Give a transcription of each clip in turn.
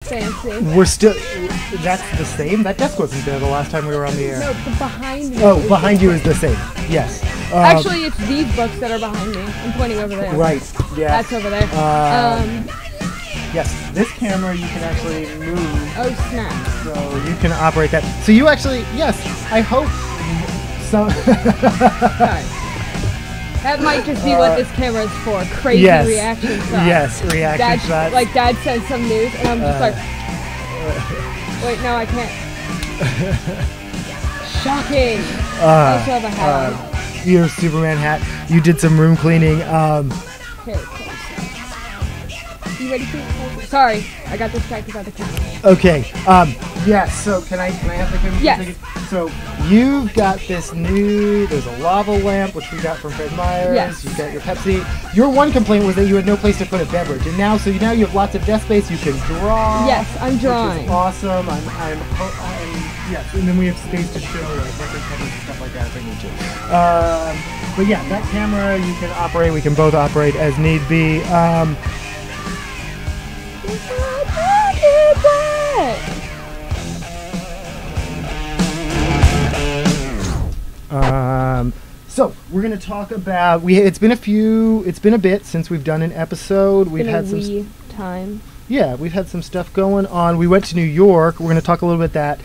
fancy. We're still. That's the same. That desk wasn't there the last time we were on the air. No, the behind me. Oh, behind you is the same. Yes. Actually, it's these books that are behind me. I'm pointing over there. Right. Yeah. That's over there. Yes, this camera you can actually move. Oh snap! So you can operate that. So you actually, yes. I hope. Some. Sorry. That might just be what this camera is for. Crazy reaction shots. Yes, reaction shots. Like Dad said some news, and I'm just like, wait, no, I can't. Shocking. I also have a hat. Your Superman hat. You did some room cleaning. Here, you ready for it? Sorry, I got distracted by the camera. Okay. Yes. So can I have the camera? Yes. So you've got this new. There's a lava lamp which we got from Fred Meyer's. Yes. You got your Pepsi. Your one complaint was that you had no place to put a beverage, and now you have lots of desk space. You can draw. Yes, I'm drawing. Which is awesome. Yes, and then we have space to show like record covers and stuff like that if we need to. But yeah, that camera you can operate. We can both operate as need be. So we're gonna talk about it's been a bit since we've done an episode. We've had some time. Yeah, we've had some stuff going on. We went to New York. We're gonna talk a little bit that.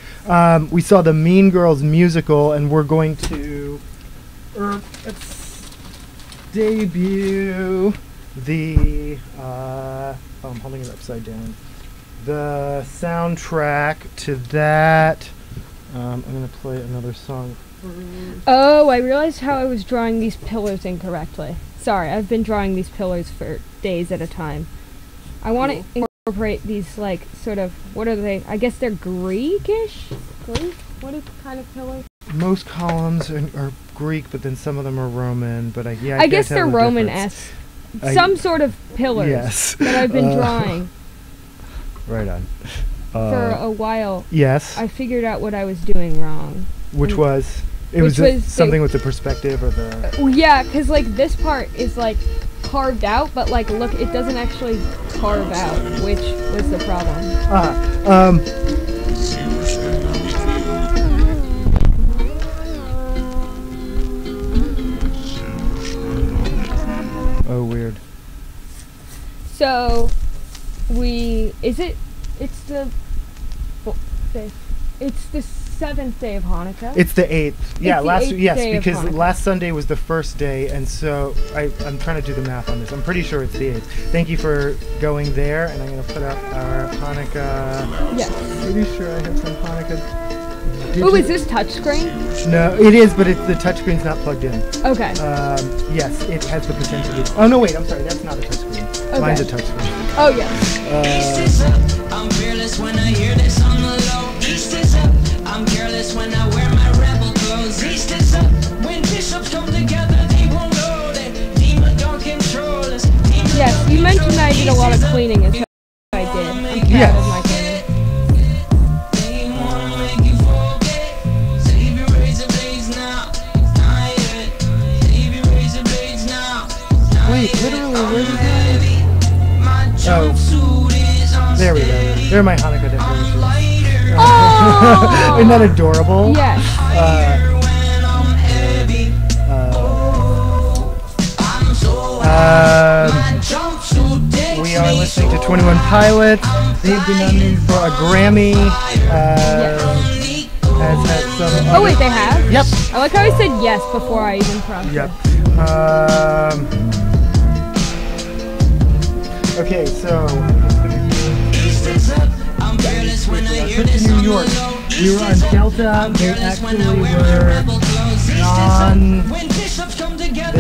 We saw the Mean Girls musical, and we're going to debut the I'm holding it upside down. The soundtrack to that. I'm gonna play another song. Oh, I realized how I was drawing these pillars incorrectly. Sorry, I've been drawing these pillars for days at a time. I want to incorporate these, like, sort of, what are they? I guess they're Greekish? Greek? What is kind of pillar? Most columns are Greek, but then some of them are Roman. But I guess they're Roman-esque. Some sort of pillars that I've been drawing. Right on. For a while. Yes. I figured out what I was doing wrong. Which was? It was something with the perspective or the... Yeah, because, like, this part is, like, carved out, but, like, look, it doesn't actually carve out, which was the problem. Oh, weird. So, it's the 7th day of Hanukkah. It's the 8th. Yeah, because Hanukkah. Last Sunday was the first day, and so I'm trying to do the math on this. I'm pretty sure it's the 8th. Thank you for going there, and I'm going to put up our Hanukkah. Yes. Pretty sure I have some Hanukkah. Oh, is this touchscreen? No, it is, but the touchscreen's not plugged in. Okay. Yes, it has the potential to be. Oh, no, wait, I'm sorry. That's not a touchscreen. Okay. Mine's a touchscreen. Oh, yeah. I'm fearless when I hear this on the low. East is up. I'm careless when I wear my rebel clothes. East is up. When bishops come together, they won't know that demon don't control us. Yes, you mentioned that I did a lot of cleaning, and so I did. I'm proud of my cleaning. Wait, literally, where's it? Oh, there we go. There are my Hanukkah decorations. Oh! Isn't that adorable? Yes. We are listening to 21 Pilots. They've been nominated for a Grammy. Has had some. Oh wait, they have? Yep. I like how I said yes before I even prompted. Yep. Okay, so trip to New York. We were on Delta. They actually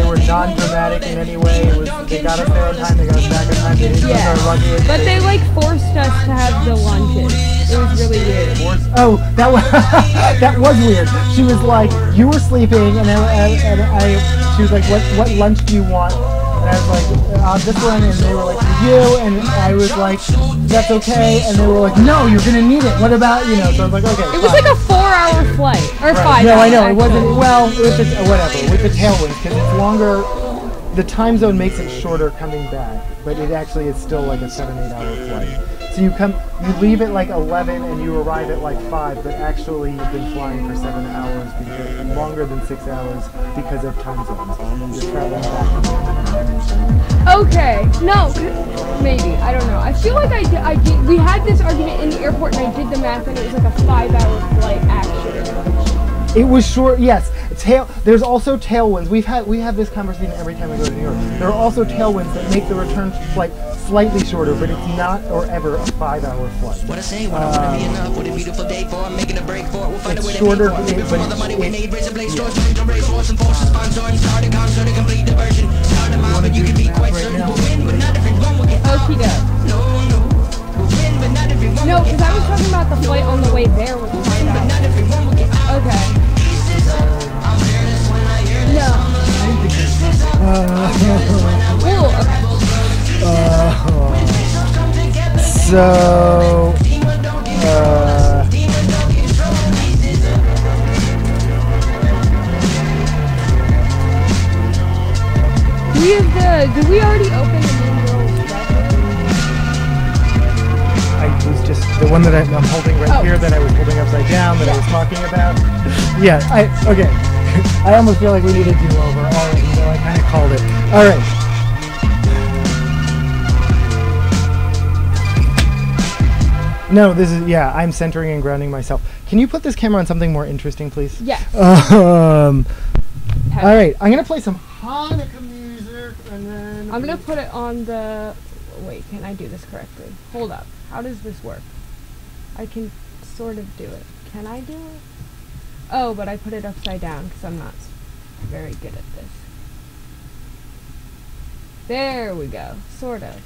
were non-dramatic in any way. They got us there on time. They got us back on time. They didn't use our luggage. But they like forced us to have the lunches. It was really weird. Oh, that was that was weird. She was like, you were sleeping, and she was like, what lunch do you want? And I was like, this one, and they were like, for you, and I was like, that's okay, and they were like, no, you're gonna need it. What about, so I was like, okay. It was like a 4-hour flight, or 5 hours. No, I know, it wasn't, well, with the, whatever, with the tailwinds, because it's longer, the time zone makes it shorter coming back, but it actually is still like a 7-8 hour flight. So you leave at like 11 and you arrive at like 5, but actually you've been flying for 7 hours, because longer than 6 hours because of time zones. You're traveling back. Okay, no, maybe, I don't know. I feel like we had this argument in the airport and I did the math and it was like a 5-hour flight actually. It was short, yes. There's also tailwinds. We have this conversation every time we go to New York. There are also tailwinds that make the return flight slightly shorter, but it's not or ever a 5-hour flight. What I say, what I want to be enough, what a beautiful day for, I'm making a break for it, we'll find a way to shorter, but all the money we made, raise a blaze, stores, join the race, force and sponsor, and start a concert, a complete diversion. Start a mile, but you can be quite certain we'll win, but not everyone will get Okie doke. No, we'll win, but not everyone No, because I was talking about the flight on the way there was 5 but not hours. everyone will get Okay. I'm fearless when I hear this. No. Ooh, okay. So, did we already open the Loom World Today? I was just, the one that I'm holding right here that I was holding upside down that I was talking about. Yeah, okay. I almost feel like we need a do-over. Alright, so I kind of called it. Alright. No, this is, yeah, I'm centering and grounding myself. Can you put this camera on something more interesting, please? Yes. Alright, I'm going to play some Hanukkah music, and then... I'm going to put it on the... Wait, can I do this correctly? Hold up. How does this work? I can sort of do it. Can I do it? Oh, but I put it upside down because I'm not very good at this. There we go. Sort of.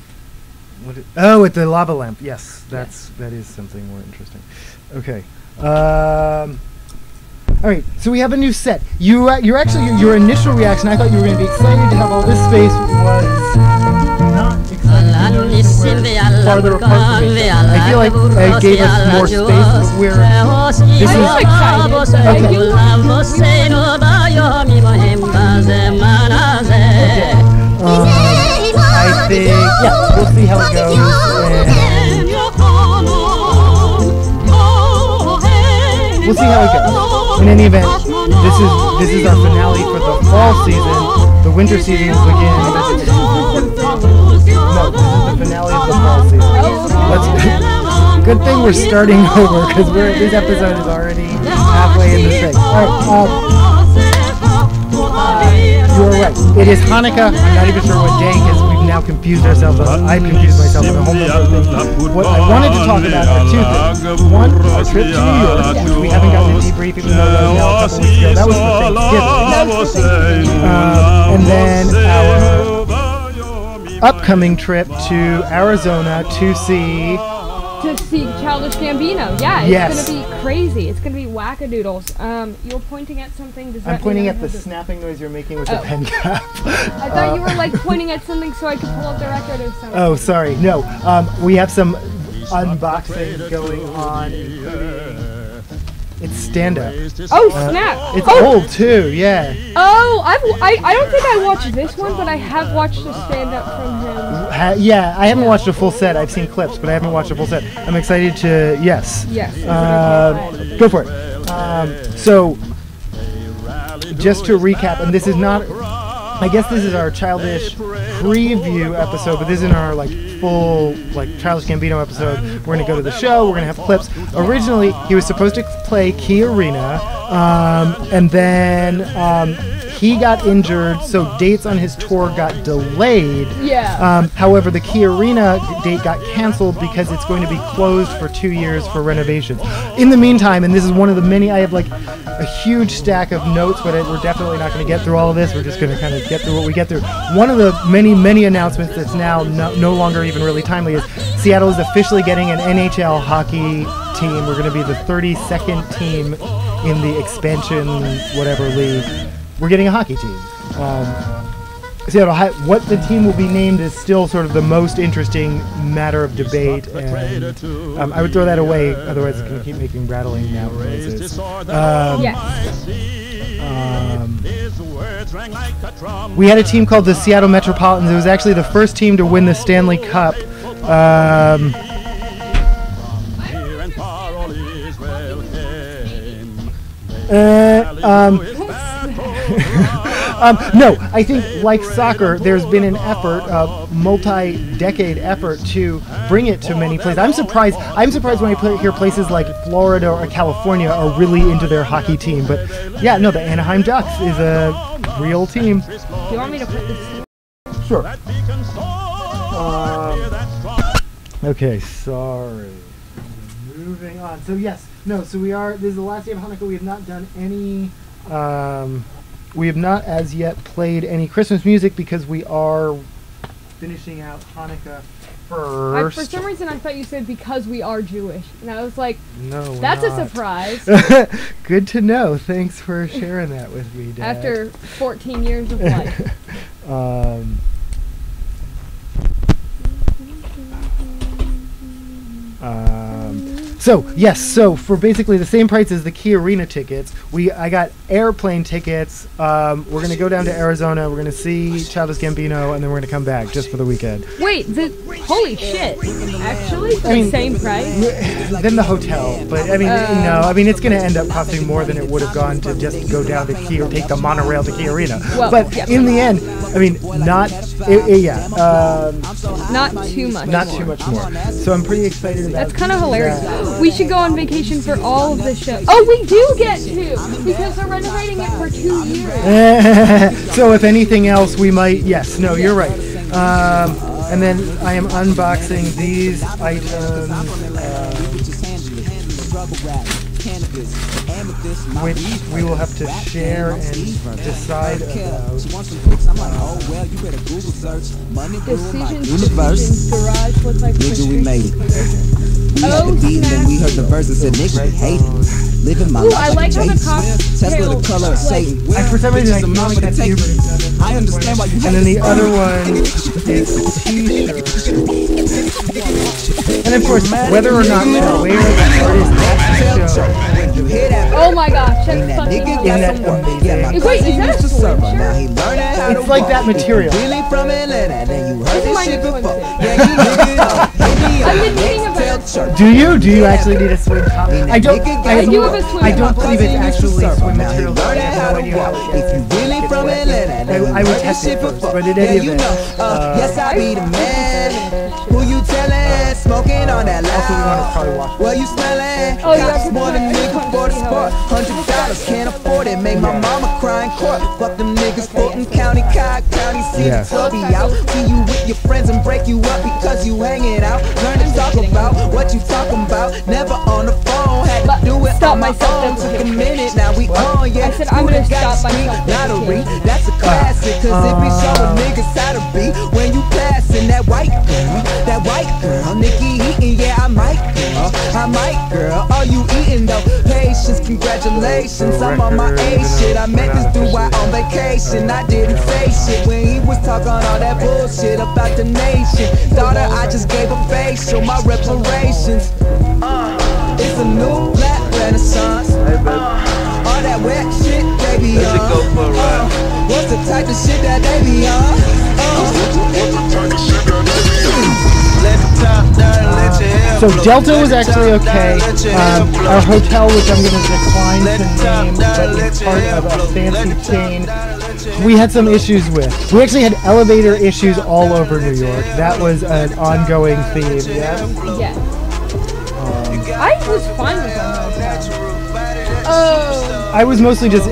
Oh, with the lava lamp. Yes, that is something more interesting. Okay. All right. So we have a new set. Your initial reaction, I thought you were going to be excited to have all this space. Was not excited. Farther apart from me. I feel like it gave us more space. This is excited. I think, yeah, we'll see how it goes. We'll see how it goes. In any event, this is our finale for the fall season. The winter season will begin. No, this is the finale of the fall season. Good thing we're starting over because this episode is already halfway in the thing. All right. You are right. It is Hanukkah. I'm not even sure what day because we've now confused ourselves. I've confused myself on a whole number of things. What I wanted to talk about are two things. One, our trip to New York, which we haven't gotten to debrief even though that was now a couple weeks ago. That was for Thanksgiving. And then our upcoming trip to Arizona to see Childish Gambino. Yeah, it's yes. going to be crazy. It's going to be wackadoodles. You're pointing at something. Does that I'm pointing mean at the snapping noise you're making with the pen cap. I thought you were like pointing at something so I could pull up the record or something. Oh, sorry. No. We have some unboxing going on, including it's stand-up. Oh, snap! It's old too, yeah. Oh, I don't think I watched this one, but I have watched a stand-up from him. Yeah, I haven't watched a full set. I've seen clips, but I haven't watched a full set. I'm excited to, yes. Yes. Go for it. So, just to recap, and this is not, I guess this is our Childish preview episode, but this isn't our like full like Childish Gambino episode. We're gonna go to the show. We're gonna have clips. Originally, he was supposed to play Key Arena, and then he got injured, so dates on his tour got delayed. Yeah. However, the Key Arena date got canceled because it's going to be closed for 2 years for renovation. In the meantime, and this is one of the many, I have like a huge stack of notes, but we're definitely not going to get through all of this. We're just going to kind of get through what we get through. One of the many announcements that's now no longer even really timely is Seattle is officially getting an NHL hockey team. We're going to be the 32nd team in the expansion whatever league. We're getting a hockey team. Seattle, what the team will be named is still sort of the most interesting matter of debate, and I would throw that away, otherwise it's going to keep making rattling now noises. We had a team called the Seattle Metropolitans. It was actually the first team to win the Stanley Cup. No, I think like soccer, there's been an effort, a multi-decade effort to bring it to many places. I'm surprised when I hear places like Florida or California are really into their hockey team. But yeah, no, the Anaheim Ducks is a real team. Do you want me to put this? Sure. Okay, sorry. Moving on. So yes, no. So we are. This is the last day of Hanukkah. We have not done any. We have not as yet played any Christmas music because we are finishing out Hanukkah first. For some reason, I thought you said because we are Jewish, and I was like, no, that's not. a surprise. Good to know. Thanks for sharing that with me, Dad. After 14 years of life. So yes, so for basically the same price as the Key Arena tickets, I got airplane tickets. We're gonna go down to Arizona. We're gonna see Childish Gambino, and then we're gonna come back just for the weekend. Wait, holy shit! Actually, the same price? Than the hotel, but I mean, no, I mean it's gonna end up costing more than it would have gone to just go down to Key or take the monorail to Key Arena. Well, but in the end, I mean, not too much. Not too much more. So I'm pretty excited about. That's kind of hilarious. We should go on vacation for all of the shows. Oh, we do get to because we're renovating it for 2 years. So if anything else, we might. Yes. No, you're right. And then I am unboxing these items, which we will have to share and decide about. Decisions, garage looks like nigga, we made it. Oh, and we heard the verse and said, nigga, we hate it. Living my ooh, life I like how the Tesla the color of Satan. For some reason, I feel like that's you. I understand why you. And then the other one is a t-shirt. And of course, whether or not we're aware of the artist at the show. Oh my gosh, that's fucking awesome. Isn't that amazing? Wait, is that a swim shirt? It's like that material. This is my new swim suit. I've been needing a better shirt. Do you? Do you actually need a swim top? I don't. I do have a swim I don't top. believe it's actually swim material. So I have no idea how it gets. I would test it first, but in any event, yes, I be the man. Who you telling? Smoking on that loud. Well, you smelling? Oh, you Cops have want a nigga for the sport. $100 can't afford it. Make my mama cry in court. Fuck them niggas, Fulton County, Cobb County, see the clubby out. See you with your friends and break you up because you hanging out. Learn to talk about what you talking about. Never on the phone, had to do it on my own. Took a minute, now we on, yeah. I said I'm gonna stop myself. Lottery, that's a classic, cause it be showing niggas how to be when you passing that white girl, Nikki eating, yeah, I might girl, are you eating though? Patience, congratulations, I'm on my A shit. I met this dude while on vacation, I didn't say shit when he was talking all that bullshit about the nation. Daughter, I just gave a facial, my reparations. It's a new black renaissance. All that wet shit, baby, what's the type of shit that they be on? So Delta was actually okay. Our hotel, which I'm going to decline to name, but it's part of a fancy chain, we had some issues with. We actually had elevator issues all over New York. That was an ongoing theme. Yeah. Yeah. I was fine with that. Oh. It was mostly just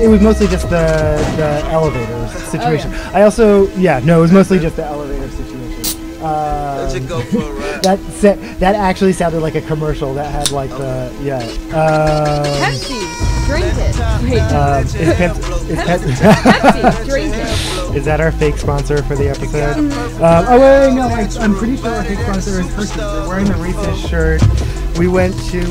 the elevator situation. Oh, yeah. I also, it was mostly just the elevator situation. That actually sounded like a commercial that had like the Pepsi, drink it. Wait. Pepsi, drink it. Is that our fake sponsor for the episode? I'm pretty sure our fake sponsor is Hershey's. They're wearing the Reese's shirt. We went to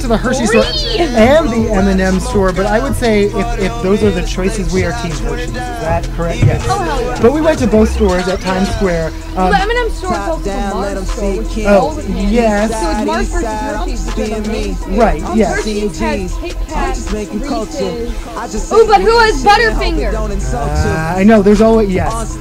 the Hershey store and the M&M store, but I would say if those are the choices, we are Team Hershey's. Is that correct? Yes. Oh, hell yeah. But we went to both stores at Times Square. Well, the M&M store is also the Mars store, which is all the candy. Yes. So it's Mars versus Hershey's because of me. Right, yes. Hershey's has Kit Kat, Reese's. Ooh, but who has Butterfinger? I know, there's always, yes.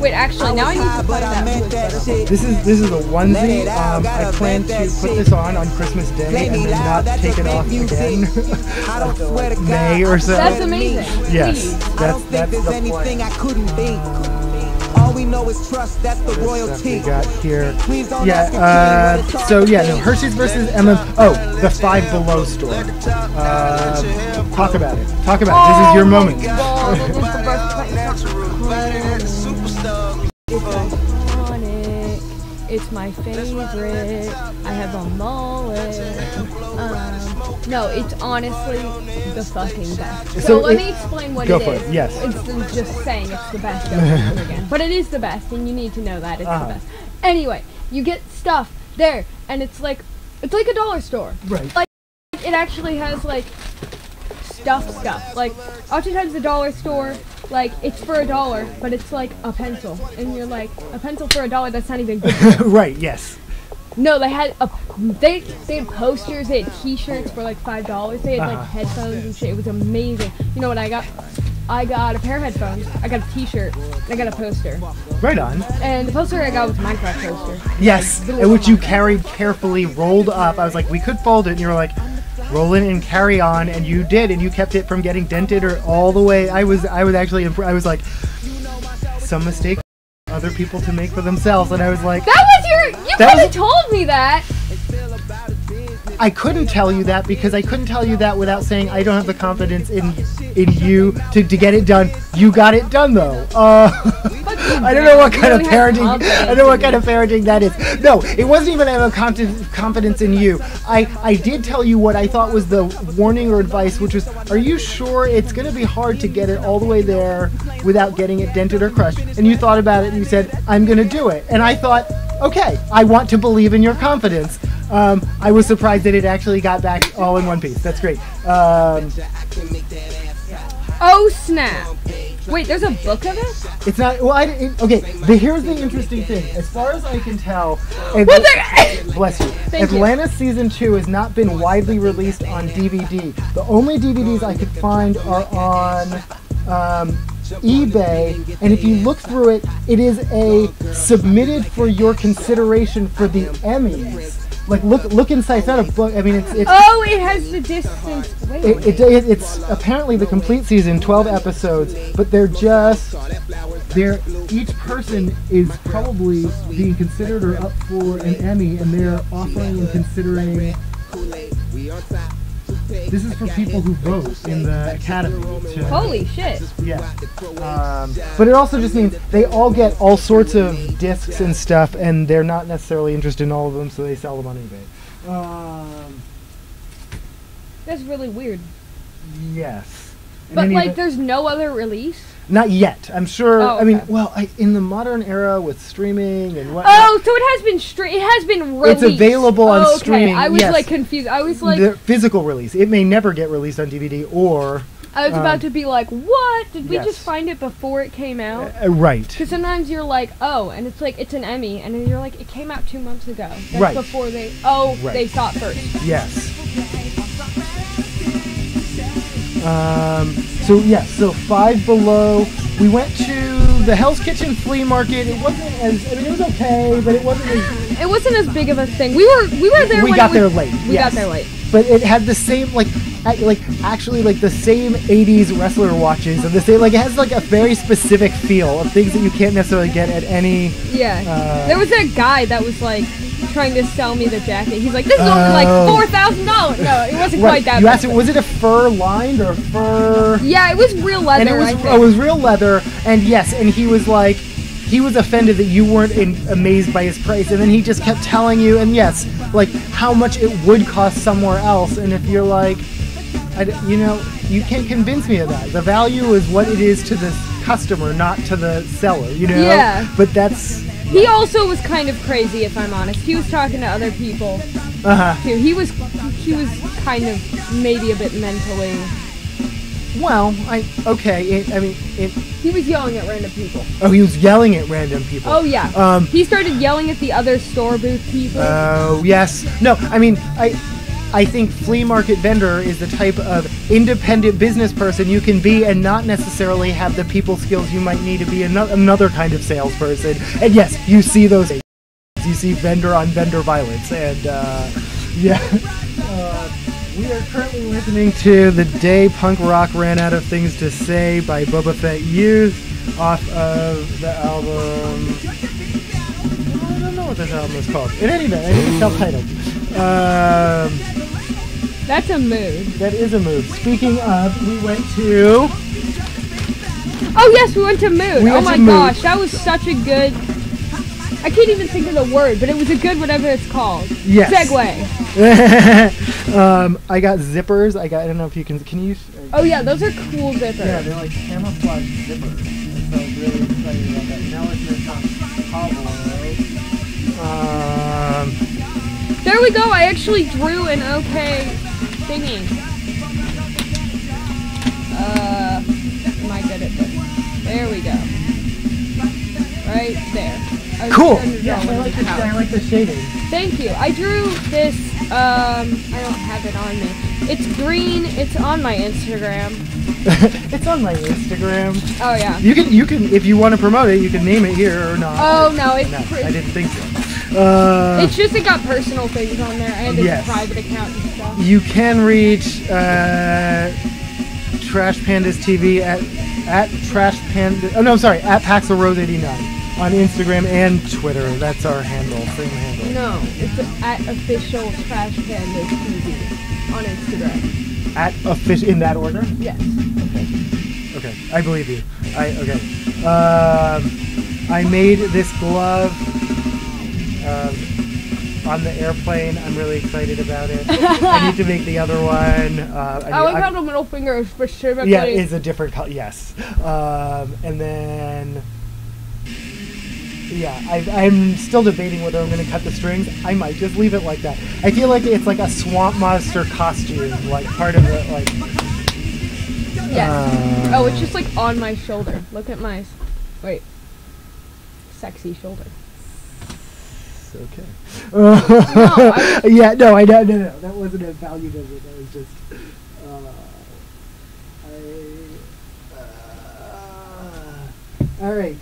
Wait, actually, now I need to find that. This is a onesie. I plan to put this on Christmas Day and then not take it off again until like May or so. That's amazing. Yes, That's the anything plan. I couldn't think. All we know is trust, that's the Stuff royalty. we got here. Please don't Yeah, so yeah, no, Hershey's versus Oh, the Five Below store. Talk about it. Talk about it. This is your moment. It's iconic. It's my favorite. I have a mullet. No, it's honestly the fucking best. So let me explain what it is. Go for it, yes. Instead of just saying it's the best over and over again. But it is the best, and you need to know that it's the best. Anyway, you get stuff there, and it's like a dollar store. Right. Like, it actually has like stuff. Like, oftentimes the dollar store, like, it's for $1, but it's like a pencil, and you're like, a pencil for $1? That's not even good. Right. Yes. No, they had they had posters, they had T-shirts for like $5. They had like headphones and shit. It was amazing. You know what I got? I got a pair of headphones. I got a T-shirt. I got a poster. Right on. And the poster I got was a Minecraft poster. Yes, and which you carried carefully, rolled up. I was like, we could fold it, and you were like, roll it and carry on, and you did, and you kept it from getting dented or all the way. I was actually I was like, some mistake other people to make for themselves, and I was like, That was you could have told me that. I couldn't tell you that because I couldn't tell you that without saying I don't have the confidence in you to get it done. You got it done though. I don't know what kind of parenting. I don't know what kind of parenting that is. No, it wasn't even I have confidence in you. I did tell you what I thought was the warning or advice, which was, are you sure it's going to be hard to get it all the way there without getting it dented or crushed? And you thought about it and you said, I'm going to do it. And I thought, okay, I want to believe in your confidence. I was surprised that it actually got back all in one piece. That's great. Oh snap! Wait, there's a book of it? It's not. Well, okay. Here's the interesting thing. As far as I can tell, bless you. Atlanta Season 2 has not been widely released on DVD. The only DVDs I could find are on eBay, and if you look through it, it is a submitted for your consideration for the Emmys. Like look inside. It's not a book. I mean, it's. Oh, it has the distance. Wait. It's apparently the complete season, 12 episodes, but each person is probably being considered or up for an Emmy, and they're offering and considering. This is for people who vote in the Academy. Holy shit. Yeah. But it also just means they all get all sorts of discs and stuff, and they're not necessarily interested in all of them, so they sell them on eBay. That's really weird. Yes. But, like, there's no other release? Not yet. I'm sure. Oh, okay. I mean, well, in the modern era with streaming and whatnot. Oh, so it has been released. It's available on streaming. I was like confused. I was like the physical release. It may never get released on DVD or. I was about to be like, what? Did we just find it before it came out? Right. Because sometimes you're like, oh, and it's like it's an Emmy, and then you're like, it came out 2 months ago. That's right. Before they. Oh, right. They saw it first. Yes. So Five Below. We went to the Hell's Kitchen flea market. It wasn't as. I mean, it was okay, but it wasn't as. It wasn't as big of a thing. We were there. We got there late. We got there late. But it had the same actually the same 80s wrestler watches and the same it has like a very specific feel of things that you can't necessarily get at any. Yeah. There was that guy that was like trying to sell me the jacket. He's like, this is only like $4,000. No, it wasn't quite that. You asked him, was it a fur lined or fur? Yeah, it was real leather. And it was real leather, and yes, and he was like, he was offended that you weren't amazed by his price, and then he just kept telling you, and yes, like how much it would cost somewhere else, and if you're like, you can't convince me of that. The value is what it is to the customer, not to the seller, Yeah. But that's. He also was kind of crazy, if I'm honest. He was talking to other people. Too. He was kind of maybe a bit mentally. Well, he was yelling at random people. Oh, he was yelling at random people. Oh yeah. He started yelling at the other store booth people. Oh yes. No, I mean I think flea market vendor is the type of independent business person you can be and not necessarily have the people skills you might need to be another kind of salesperson. And yes, you see those. You see vendor on vendor violence. And yeah. We are currently listening to The Day Punk Rock Ran Out of Things to Say by Boba Fett Youth off of the album... I don't know what this album is called. In any event, I think it's self-titled. That's a mood. That is a mood. Speaking of, we went to... Oh yes, we went to Mood. Oh my gosh, that was such a good... I can't even think of the word, but it was a good whatever it's called. Yes. Segue. I got zippers. I don't know if you can you... Oh yeah, those are cool zippers. Yeah, they're like camouflage zippers. So I was really excited about that. Now it's going to come hollow. There we go, I actually drew an okay thingy. Am I good at this? There we go. Right there. Cool! Yeah, I like the shading. Thank you. I drew this, I don't have it on me. It's green, it's on my Instagram. It's on my Instagram. Oh yeah. You can, if you want to promote it, you can name it here or not. Oh no, I didn't think so. It's just it got personal things on there and it's a private account and stuff. You can reach TrashPandasTV at TrashPandas. Oh no, sorry, at PaxelRose89 on Instagram and Twitter. That's our handle, same handle. No, it's at official TrashPandasTV on Instagram. At official in that order? Yes. Okay, I believe you. I made this glove on the airplane. I'm really excited about it. I need to make the other one. I like how the middle finger is specifically... Yeah, it's a different color, yes. And then... Yeah, I'm still debating whether I'm going to cut the strings. I might just leave it like that. I feel like it's like a swamp monster costume, like part of it, like... Yes. Oh, it's just like on my shoulder. Look at my... Wait. Sexy shoulder. Okay. No, yeah, no, I don't. No. That wasn't a value of it. That was just. All right.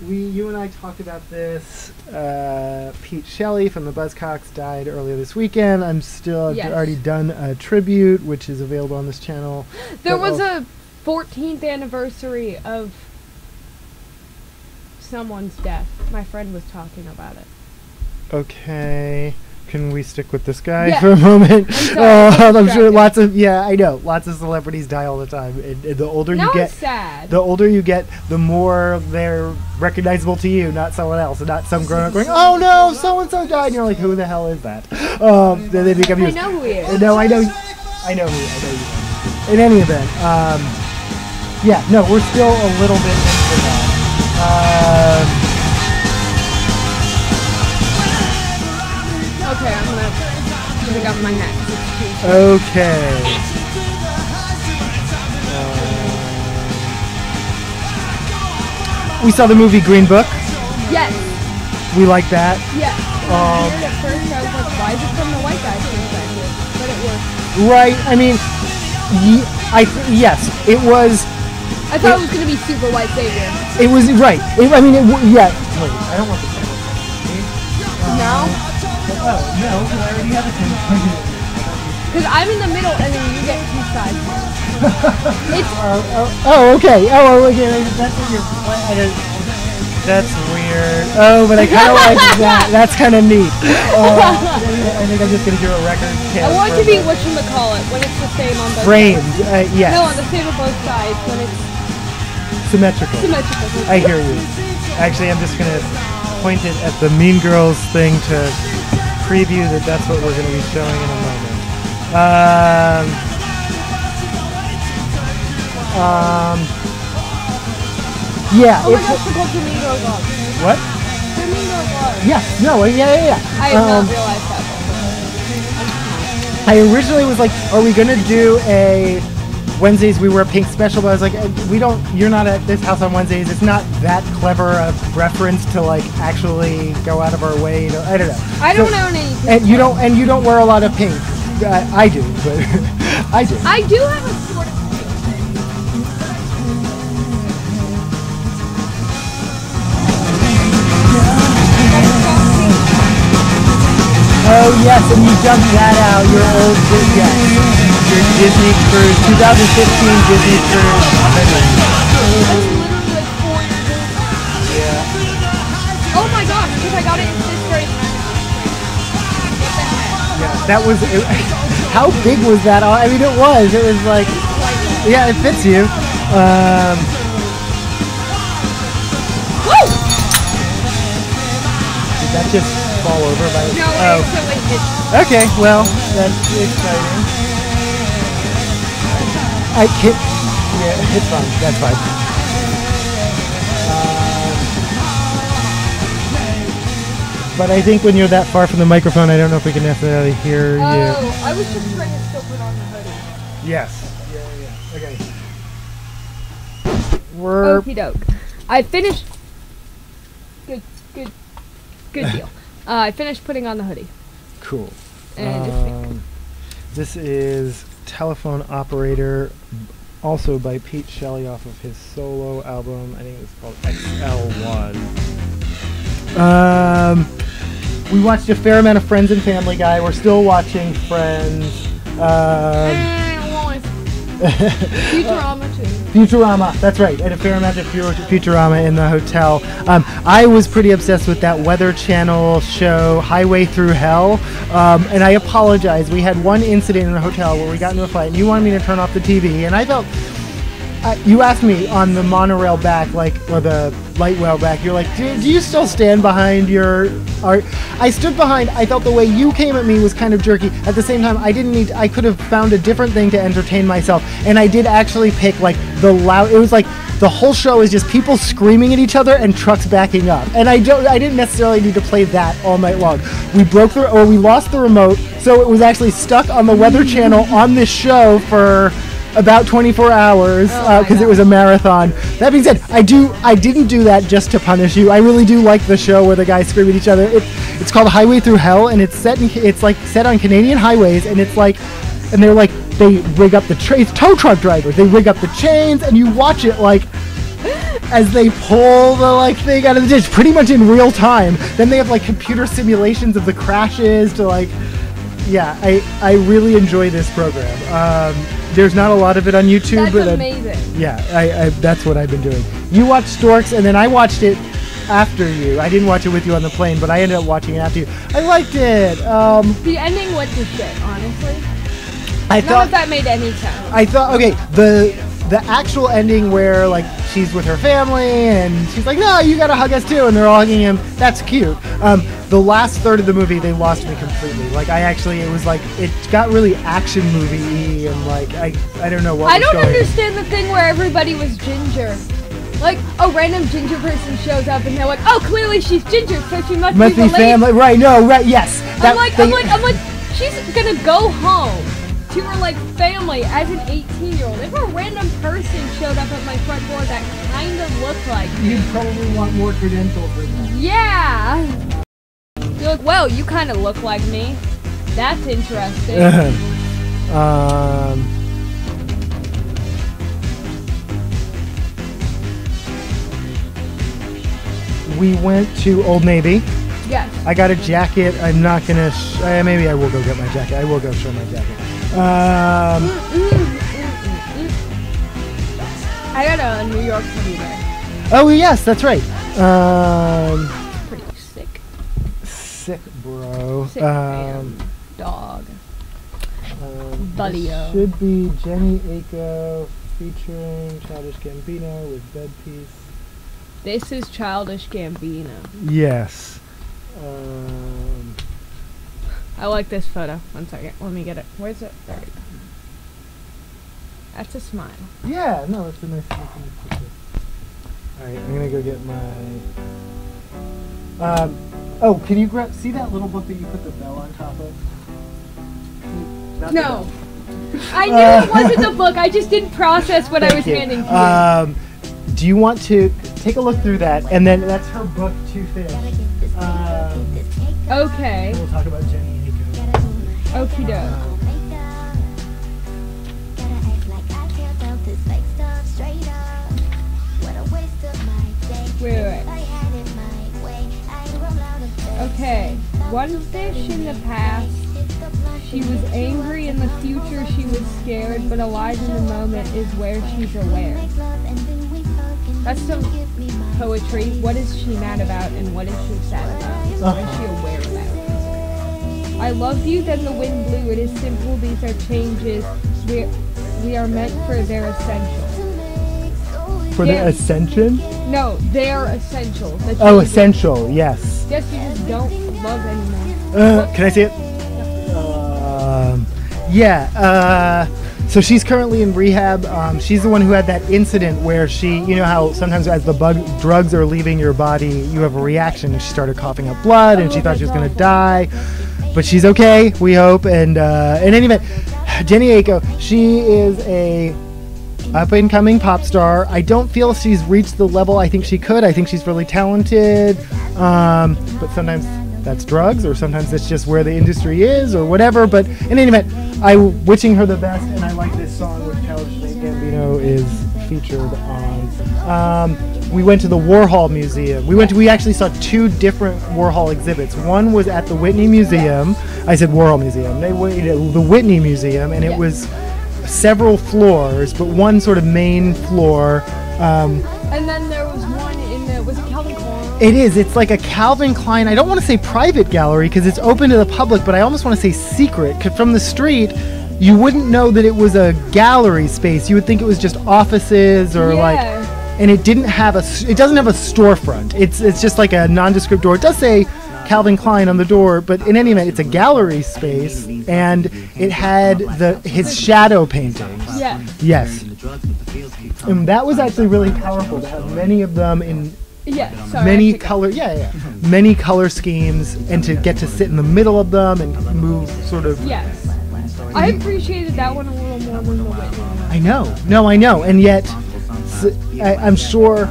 You and I talked about this. Pete Shelley from the Buzzcocks died earlier this weekend. I've already done a tribute, which is available on this channel. There was a 14th anniversary of someone's death. My friend was talking about it. Okay. Can we stick with this guy for a moment? I'm sure lots of celebrities die all the time. And the older you get, the more they're recognizable to you, not someone else, and not some grown up going, "Oh no, so and so died," and you're like, "Who the hell is that?" Then they become I know who he is. No, I know who. In any event, we're still a little bit into that. Okay, I'm gonna pick up my hat. Okay. We saw the movie Green Book. Yes. We like that. Yeah. At first I was like, why is it from the white guy's perspective? But it worked. Right. I mean, yes, it was. I thought it was gonna be super white savior. It was right. Wait, I don't want the camera. No. Oh, no, because I already have a camera. Because I'm in the middle and then you get two sides. Okay. Okay. That's what you're... That's weird. Oh, but I kind of like that. That's kind of neat. I think I'm just going to do a record. I want to be whatchamacallit when it's the same on both framed, sides. yes. No, on the same on both sides when it's... Symmetrical. I hear you. Actually, I'm just going to point it at the Mean Girls thing to preview that's what we're going to be showing in a moment. Yeah. Oh my gosh, the culture Mean Girls vlog. What? The Mean Girls vlog. Yeah. No. Yeah. I have not realized that. I originally was like, are we going to do a Wednesdays we wear pink special, but I was like, you're not at this house on Wednesdays. It's not that clever a reference to like actually go out of our way. I don't know. I don't own any pink. And you don't wear a lot of pink. I do, but I do. I do have a sort of Oh yes, and you jumped that out. Your old yes, your Disney Cruise 2015 Disney Cruise. Yeah. Oh my gosh, because I got it in 6th grade. Yeah, that was. How big was that? I mean, it was. It was like. Yeah, it fits you. Woo! Did that just fall over by No, itself? it's like it's Okay, well, that's exciting. I hit. Yeah, it's fine. That's fine. But I think when you're that far from the microphone, I don't know if we can necessarily hear you. Oh, I was just trying to still put on the hoodie. Yes. Yeah. Okay. We're. Okie doke. I finished. Good deal. I finished putting on the hoodie. Cool. And this is Telephone Operator, also by Pete Shelley off of his solo album. I think it's called XL1. We watched a fair amount of Friends and Family Guy. We're still watching Friends. Futurama too. Futurama, that's right, and a fair amount of Futurama in the hotel. I was pretty obsessed with that Weather Channel show, Highway Through Hell, and I apologize. We had one incident in the hotel where we got into a fight, and you wanted me to turn off the TV, and I felt. You asked me on the monorail back, or the light rail back, you're like, do you still stand behind your art? I stood behind. I felt the way you came at me was kind of jerky. At the same time, I could have found a different thing to entertain myself, and I did actually pick the loud. It was like the whole show is just people screaming at each other and trucks backing up, and I didn't necessarily need to play that all night long. We we lost the remote, so it was actually stuck on the Weather Channel on this show for about 24 hours because it was a marathon. That being said, I didn't do that just to punish you. I really do like the show where the guys scream at each other. It's called Highway Through Hell, and it's set on Canadian highways, and they rig up the it's tow truck drivers. They rig up the chains, and you watch it as they pull the thing out of the ditch, pretty much in real time. Then they have computer simulations of the crashes to Yeah, I really enjoy this program. There's not a lot of it on YouTube. That's amazing. That's what I've been doing. You watched Storks, and then I watched it after you. I didn't watch it with you on the plane, but I ended up watching it after you. I liked it. The ending went to shit, honestly. None of that made any sense. I thought, okay, the actual ending where she's with her family and she's like, no, you gotta hug us too, and they're all hugging him. That's cute. The last third of the movie, they lost me completely. It got really action movie-y, and I don't know what. I don't understand the thing where everybody was ginger. A random ginger person shows up and they're like, oh, clearly she's ginger, so she must be family. Right? No, right? Yes. I'm like, she's gonna go home to her family as an 18-year-old. If a random person showed up at my front door that kind of looked like me, you'd probably want more credentials than that. Yeah. You're like, well, you kind of look like me. That's interesting. We went to Old Navy. Yes. I got a jacket. I'm not gonna. Maybe I will go get my jacket. I will go show my jacket. I got a New York hoodie there. Oh yes, that's right. Pretty sick. Sick, bro. Sick man. Dog. Buddy-o. Should be Jenny Aiko featuring Childish Gambino with Bed Piece. This is Childish Gambino. Yes. I like this photo. 1 second. Let me get it. Where's it? There we go. That's a smile. Yeah, no, it's a nice picture. Alright, I'm gonna go get my... oh, can you see that little book that you put the bell on top of? No. I knew it wasn't the book. I just didn't process what I was handing to you. Do you want to take a look through that? And then that's her book, Two Fish. Okay. We'll talk about Jenny Aiko. Okie doke. one fish in the past. She was angry in the future, she was scared, but alive in the moment is where she's aware. That's some poetry. What is she mad about and what is she sad about? What is she aware about? I loved you, then the wind blew. It is simple, these are changes. We are meant for their essentials. For the ascension? No, they're essential. Oh, essential, yes. Yes, you just don't love anymore. Can I see it? Yeah, so she's currently in rehab. She's the one who had that incident where she, you know how sometimes as the drugs are leaving your body, you have a reaction. She started coughing up blood and she thought she was going to die. But she's okay, we hope. And in any event, Jenny Aiko, she is a up-and-coming pop star. I don't feel she's reached the level I think she could. I think she's really talented. But sometimes that's drugs, or sometimes it's just where the industry is, or whatever. But in any event, I'm wishing her the best, and I like this song which Childish Gambino is featured on. We went to the Warhol Museum. We actually saw two different Warhol exhibits. One was at the Whitney Museum. I said Warhol Museum. They went to the Whitney Museum, and it was several floors, but one sort of main floor. And then there was one in the, was it Calvin Klein? It is. It's like a Calvin Klein, I don't want to say private gallery because it's open to the public, but I almost want to say secret, because from the street, you wouldn't know that it was a gallery space. You would think it was just offices or and it doesn't have a storefront. It's just like a nondescript door. It does say Calvin Klein on the door, but in any event, it's a gallery space, and it had his shadow paintings. Yeah. Yes. And that was actually really powerful to have many of them in many color schemes, and to get to sit in the middle of them and move sort of. Yes. I appreciated that one a little more than the Whitney one. I know. No, I know. And yet, I'm sure.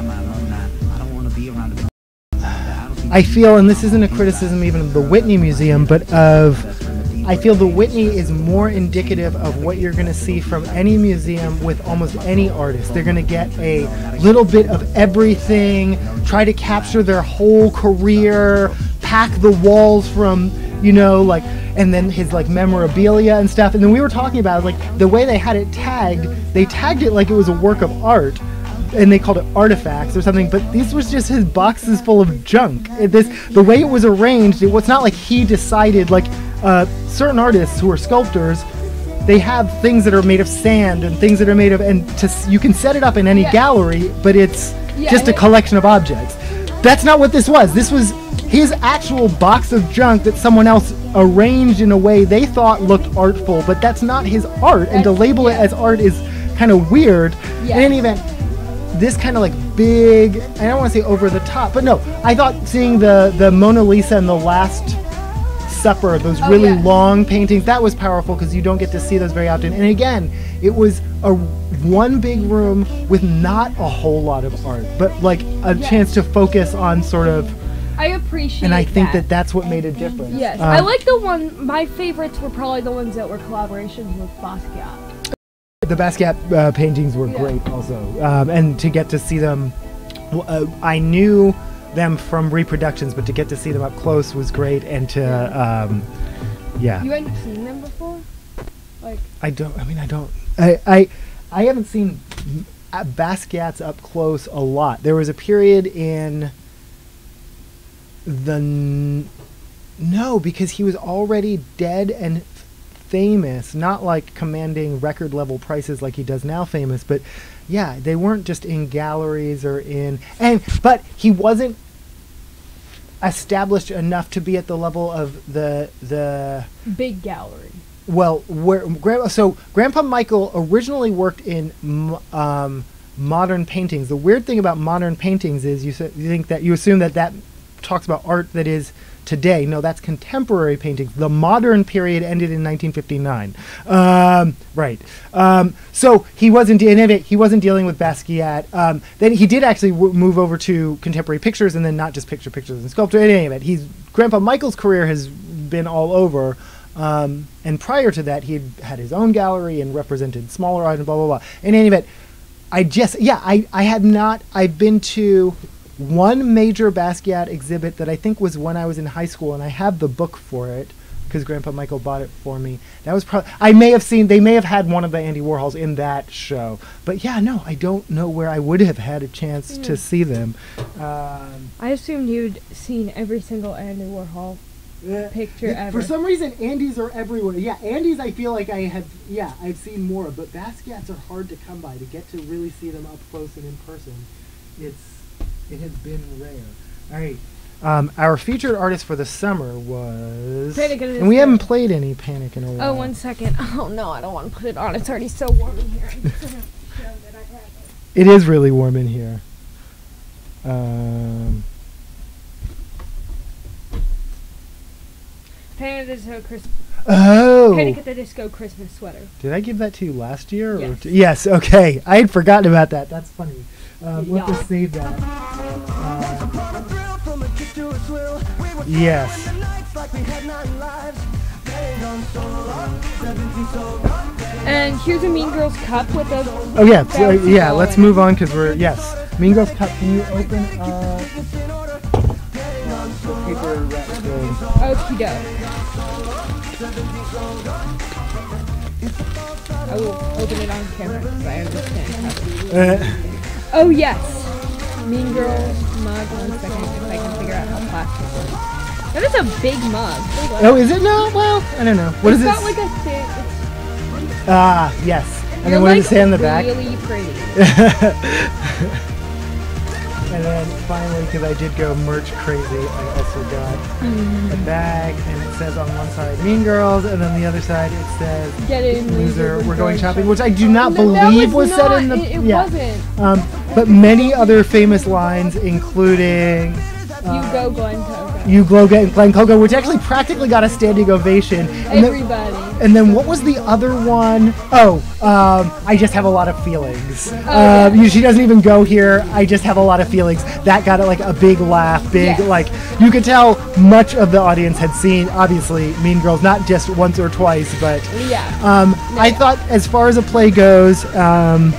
I feel, and this isn't a criticism even of the Whitney Museum, but I feel the Whitney is more indicative of what you're going to see from any museum with almost any artist. They're going to get a little bit of everything, try to capture their whole career, pack the walls from, and then his memorabilia and stuff. And then we were talking about the way they had it tagged, they tagged it like it was a work of art. And they called it artifacts or something, but these was just his boxes full of junk. The way it was arranged, it was not like he decided, certain artists who are sculptors, they have things that are made of sand and things that are made of, you can set it up in any gallery, but it's just a collection of objects. That's not what this was. This was his actual box of junk that someone else arranged in a way they thought looked artful, but that's not his art, and to label it as art is kind of weird. In any event, this kind of big, I don't want to say over the top, but no, I thought seeing the Mona Lisa and the Last Supper, those really long paintings, that was powerful because you don't get to see those very often. And again, it was one big room with not a whole lot of art, but a chance to focus on sort of. I appreciate and I think that's what made a difference. Yes, I like the one, my favorites were probably the ones that were collaborations with Basquiat. The Basquiat paintings were great also, and to get to see them, I knew them from reproductions, but to get to see them up close was great, and to, You hadn't seen them before? I haven't seen Basquiat's up close a lot. There was a period in because he was already dead and famous, not commanding record level prices like he does now famous, but they weren't just in galleries or but he wasn't established enough to be at the level of the big gallery. Well, Grandpa Michael originally worked in modern paintings. The weird thing about modern paintings is you assume that talks about art that is today. No, that's contemporary paintings. The modern period ended in 1959. Right. So he wasn't dealing with Basquiat. Then he did actually move over to contemporary pictures, and then not just pictures and sculpture. In any event, Grandpa Michael's career has been all over. And prior to that, he had his own gallery and represented smaller art and blah blah blah. In any event, I've been to one major Basquiat exhibit that I think was when I was in high school, and I have the book for it because Grandpa Michael bought it for me. That was probably, they may have had one of the Andy Warhols in that show. But yeah, no, I don't know where I would have had a chance to see them. I assumed you'd seen every single Andy Warhol picture ever. For some reason, Andy's are everywhere. Yeah, Andy's I feel like I've seen more, but Basquiat's are hard to come by. To get to really see them up close and in person, it has been rare. All right. Our featured artist for the summer was... And we haven't played any Panic in a while. Oh, 1 second. Oh, no, I don't want to put it on. It's already so warm in here. I'm just gonna show that I have it. It is really warm in here. Panic at the Disco Christmas. Oh! Panic at the Disco Christmas sweater. Did I give that to you last year? Yes. Yes, okay. I had forgotten about that. That's funny. We'll have to save that. Yes. And here's a Mean Girls cup with a... Oh, yeah. So, yeah, let's move on because we're... Yes. Mean Girls cup. Can you open paper wrap thing? Okie doke. I will open it on camera because I understand how to. Oh, yes. Mean Girls mug. 1 second if I can figure out how plastic works. That is a big mug. Oh, is it? No? Well, I don't know. What is it? It's got like a thin... Ah, yes. And then what does it say on the back? Really pretty. And then finally, because I did go merch crazy, I also got a bag, and it says on one side Mean Girls, and on the other side it says Get in, Loser, we're going shopping, which I do not believe was said in the... It wasn't. But many other famous lines, including... You go, Glenn Coco. You Glow Glenn Coco, which actually practically got a standing ovation. And Everybody. And then what was the other one? Oh, I Just Have a Lot of Feelings. She doesn't even go here. I Just Have a Lot of Feelings. That got like a big laugh, like you could tell much of the audience had seen, obviously, Mean Girls, not just once or twice, but I thought as far as a play goes, and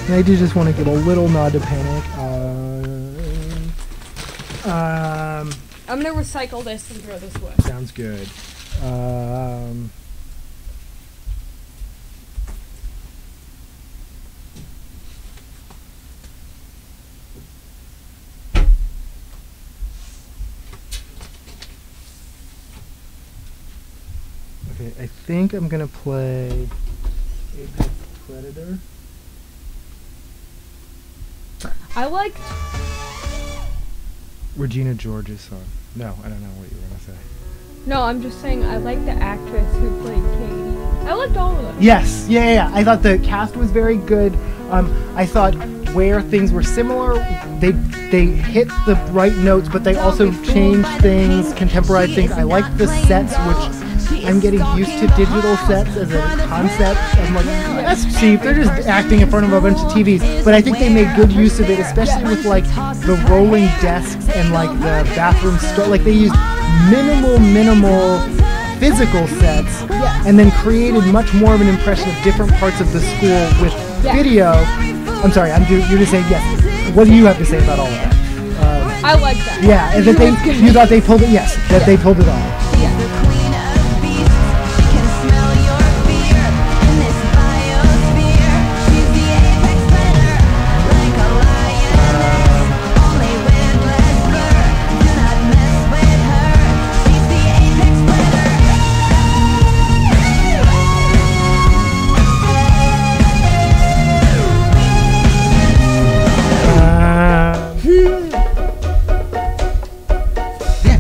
I do just want to give a little nod to Panic. I'm gonna recycle this and throw this away. Sounds good. Okay, I think I'm gonna play Apex Predator. I liked Regina George's song. No, I don't know what you were gonna say. No, I'm just saying I like the actress who played Katie. I liked all of them. Yes, yeah. I thought the cast was very good. I thought where things were similar, they hit the right notes, but they also changed things, contemporized things. I liked the sets, which I'm getting used to digital sets as a concept. I'm like, that's cheap. They're just acting in front of a bunch of TVs. But I think they made good use of it, especially with like the rolling desks and like the bathroom like they used minimal physical sets and then created much more of an impression of different parts of the school with video. I'm sorry, you're just saying yes. What do you have to say about all of that? I like that. Yeah, and that you thought they pulled it. Yes, that they pulled it off.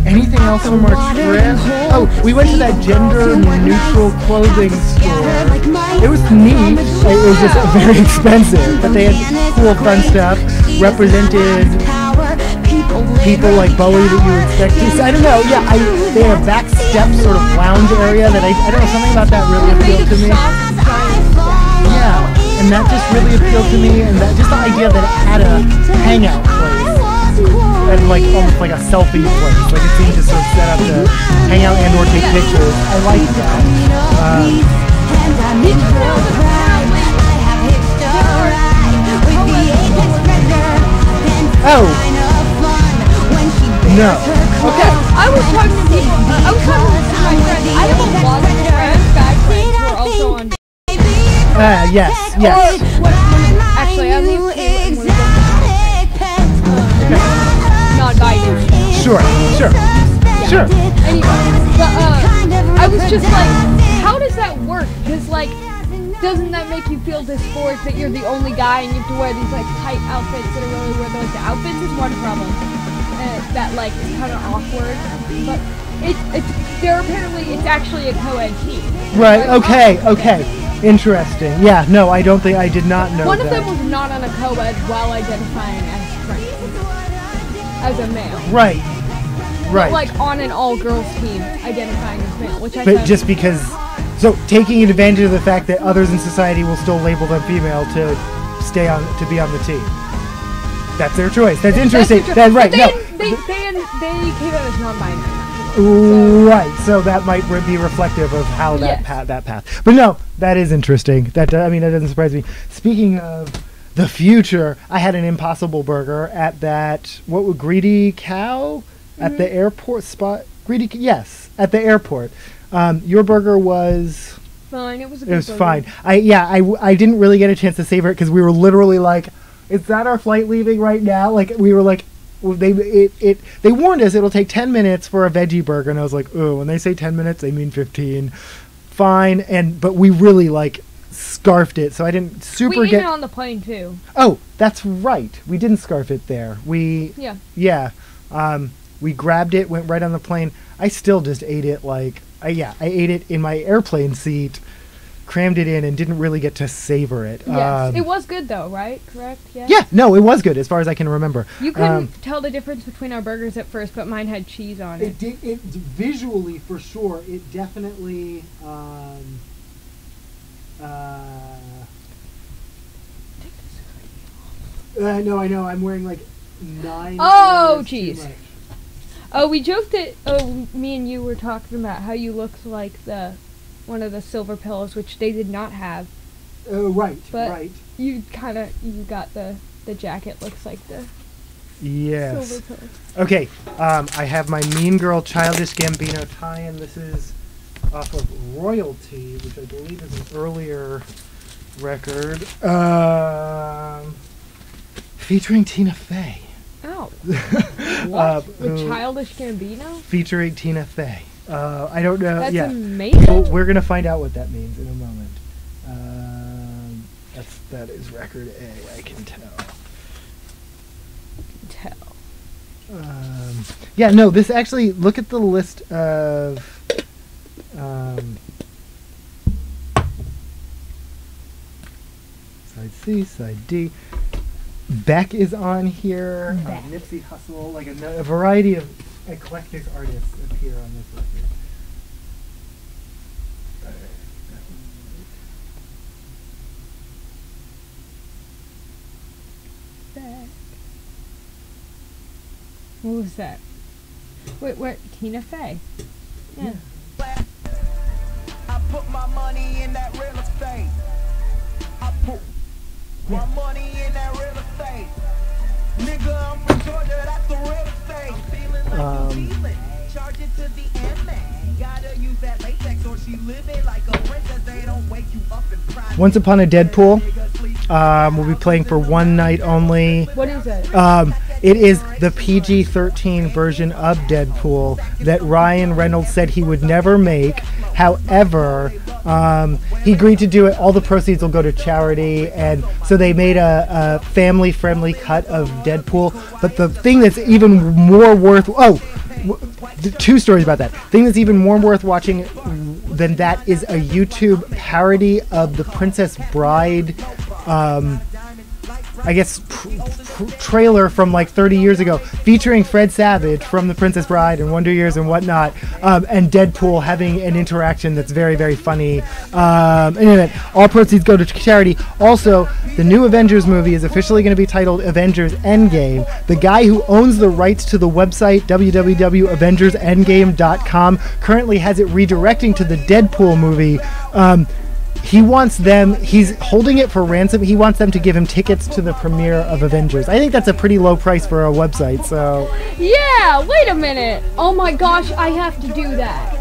Anything else from our trip? Oh, we went to that gender-neutral clothing store. It was neat. It was just very expensive, but they had cool, fun stuff. Represented people like Bowie that you would expect to see. I don't know. Yeah, they had a back step sort of lounge area that I don't know, something about that really appealed to me. Yeah, and that just really appealed to me, and that just the idea that it had a hangout place. And like almost like a selfie place, like it seemed to sort of set up to hang out and or take pictures. I like that. Oh, No. Okay. I was talking to people. I was talking to my friends. I have a lot of friends, bad friends, who are also on. Yes. Actually, I'm even one of them. Not guided. Sure. Anyway, but I was just like, how does that work? Because like, doesn't that make you feel dysphoric that you're the only guy and you have to wear these like tight outfits that are really weird? Like the outfits is one problem. That like is kind of awkward, but it's actually a co-ed team. Right. Okay. Interesting. Yeah. No, I don't think I did not know. One of them was not on a co-ed while identifying as trans, as a male. Right. But, like on an all-girls team, identifying as male, which I. But just because, so taking advantage of the fact that others in society will still label them female to be on the team. That's their choice. That's interesting. That's right. They came out as non-binary. Right, so that might be reflective of how that path. But no, that is interesting. That doesn't surprise me. Speaking of the future, I had an Impossible Burger at that Greedy Cow at the airport spot. Yes, at the airport. Your burger was fine. It was burger. Fine. I didn't really get a chance to savor it because we were literally like, is that our flight leaving right now? Like we were like. They warned us it'll take 10 minutes for a veggie burger, and I was like, oh, when they say 10 minutes, they mean 15. Fine, but we really like scarfed it, so I didn't we ate it on the plane too. Oh, that's right. We didn't scarf it there. We grabbed it, went right on the plane. I still just ate it like I ate it in my airplane seat. Crammed it in and didn't really get to savor it. Yes, it was good though, right? Correct? Yeah. Yeah, no, it was good as far as I can remember. You couldn't tell the difference between our burgers at first, but mine had cheese on it. It visually, for sure, it definitely. I know. I'm wearing like 9. Oh, jeez. Oh, we joked that. Oh, me and you were talking about how you looked like one of the silver pillows, which they did not have. Oh, right. But right. You got the jacket looks like the yes. silver pillow. Okay, I have my Mean Girl Childish Gambino tie-in. This is off of Royalty, which I believe is an earlier record, featuring Tina Fey. Oh. What? With Childish Gambino? Featuring Tina Fey. I don't know. That's amazing. Well, we're gonna find out what that means in a moment. That is record A. I can tell. Yeah. No. This actually. Look at the list of. Side C, side D. Beck is on here. Nipsey Hussle. Like a variety of eclectic artists appear on this record. What was that? Wait, what? Tina Fey? Yeah. I put my money in that real estate. I put my money in that real estate. Nigga, I'm from Georgia, that's the real estate. I'm feeling like New Zealand. Charge it to the MX. Gotta use that latex or she living like a princess. They don't wake you up in private. Once Upon a Deadpool. We'll be playing for one night only. What is it? It is the PG-13 version of Deadpool that Ryan Reynolds said he would never make. However, he agreed to do it. All the proceeds will go to charity, and so they made a family-friendly cut of Deadpool. But the thing that's even more worth two stories about that. The thing that's even more worth watching than that is a YouTube parody of the Princess Bride. I guess trailer from like 30 years ago, featuring Fred Savage from The Princess Bride and Wonder Years and whatnot, and Deadpool having an interaction that's very, very funny. Anyway, all proceeds go to charity. Also, the new Avengers movie is officially going to be titled Avengers Endgame. The guy who owns the rights to the website www.avengersendgame.com currently has it redirecting to the Deadpool movie. he wants them, he's holding it for ransom. He wants them to give him tickets to the premiere of Avengers. I think that's a pretty low price for a website, so. Yeah, wait a minute. Oh my gosh, I have to do that.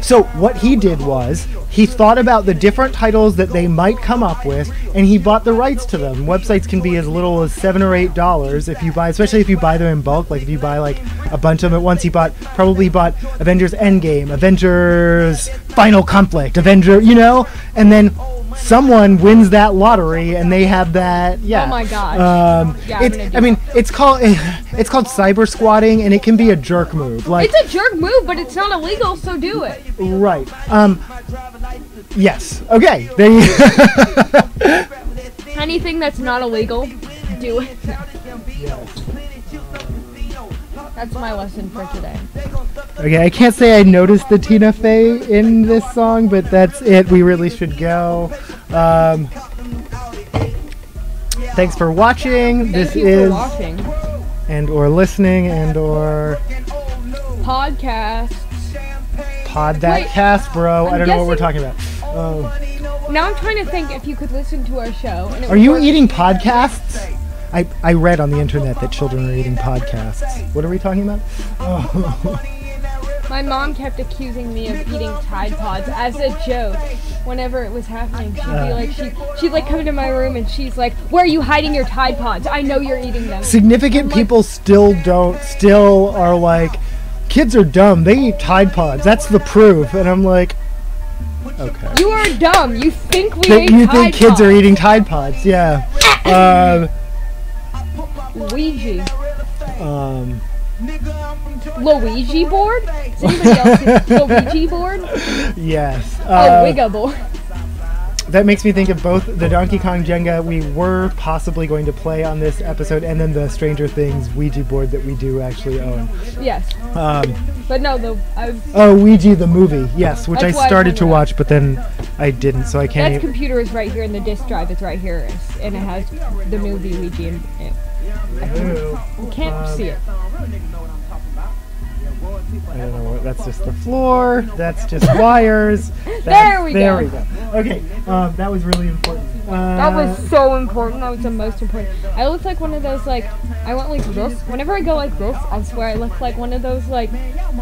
So what he did was, he thought about the different titles that they might come up with, and he bought the rights to them. Websites can be as little as $7 or $8 if you buy, especially if you buy them in bulk. Like if you buy like a bunch of them at once. He probably bought Avengers Endgame, Avengers Final Conflict, Avenger, you know, and then someone wins that lottery and they have that. Yeah. Oh my gosh. Yeah, it's called cyber squatting, and it can be a jerk move. Like it's a jerk move, but it's not illegal, so do it. Right. Yes. Okay. Anything that's not illegal, do it. That's my lesson for today. Okay, I can't say I noticed the Tina Fey in this song, but that's it. We really should go. Thanks for watching. Thank you for watching. And or listening and or podcasts. Pod that Wait, cast, bro. I don't know what we're talking about. Now I'm trying to think if you could listen to our show. And are you eating podcasts? I read on the internet that children are eating podcasts. What are we talking about? Oh. My mom kept accusing me of eating Tide Pods as a joke. Whenever it was happening, she'd be like, she'd like come into my room and she's like, "Where are you hiding your Tide Pods? I know you're eating them." Significant people still are like, kids are dumb. They eat Tide Pods. That's the proof. And I'm like, okay. You are dumb. You think we ate You Tide think kids Pods. are eating Tide Pods? Yeah. Ouija. Luigi board? Is anybody else Luigi board? Yes. Ouija board. That makes me think of both the Donkey Kong Jenga we were possibly going to play on this episode, and then the Stranger Things Ouija board that we do actually own. Yes. But no, Ouija the movie, yes, which I That's why I started to pointed out. watch, but then I didn't, so I can't. That computer is right here, and the disk drive is right here, and it has the movie Ouija in it. You can't see it. I don't know what. That's just the floor. That's just wires. There we There go. we go. Okay, that was really important. That was so important. That was the most important. I look like one of those, like, I went like this. Whenever I go like this, I swear I look like one of those, like,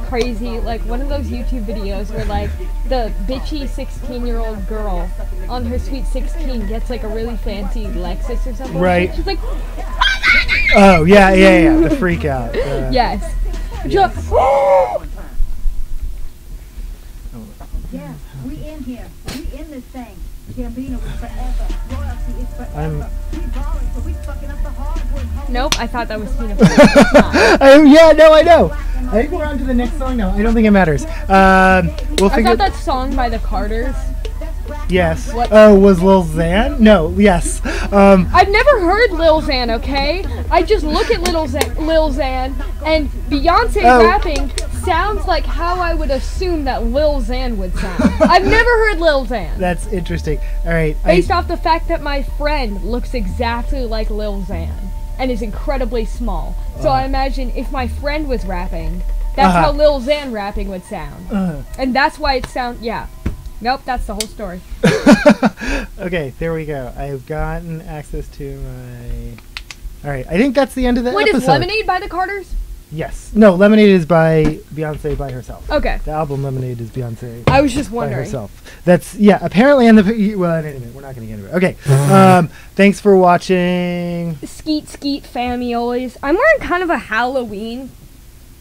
crazy, like, one of those YouTube videos where, like, the bitchy 16-year-old girl on her sweet 16 gets, like, a really fancy Lexus or something. Right. She's like, Oh, yeah, the freak out. yes. Yeah, we in here. We in this thing. Gambino is forever. Royalty is forever. We balling, so we fucking up the hardwood. Nope, I thought that was Tina Fey. It's not. Yeah, no, I know. I think we're on to the next song now. I don't think it matters. We'll I figure. thought that song by the Carters. Yes. What? Oh, was Lil Xan? No. Yes. I've never heard Lil Xan, okay? I just look at Lil Xan, and Beyonce rapping sounds like how I would assume that Lil Xan would sound. I've never heard Lil Xan. That's interesting. All right. Based off the fact that my friend looks exactly like Lil Xan and is incredibly small. So I imagine if my friend was rapping, that's how Lil Xan rapping would sound. And that's why it yeah. Nope, that's the whole story. Okay, there we go. I've gotten access to my... Alright, I think that's the end of the Wait, episode. is Lemonade by the Carters? Yes. No, Lemonade is by Beyonce by herself. Okay. The album Lemonade is Beyonce I was just by wondering. herself. That's, yeah, apparently in the... Well, anyway, we're not going to get into it. Okay. Thanks for watching. Skeet famioles. I'm wearing kind of a Halloween.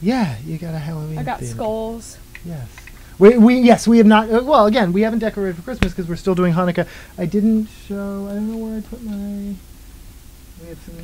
Yeah, you got a Halloween I got theme. skulls. Yes. We have not. Well, again, we haven't decorated for Christmas because we're still doing Hanukkah. I didn't show. I don't know where I put my. We have some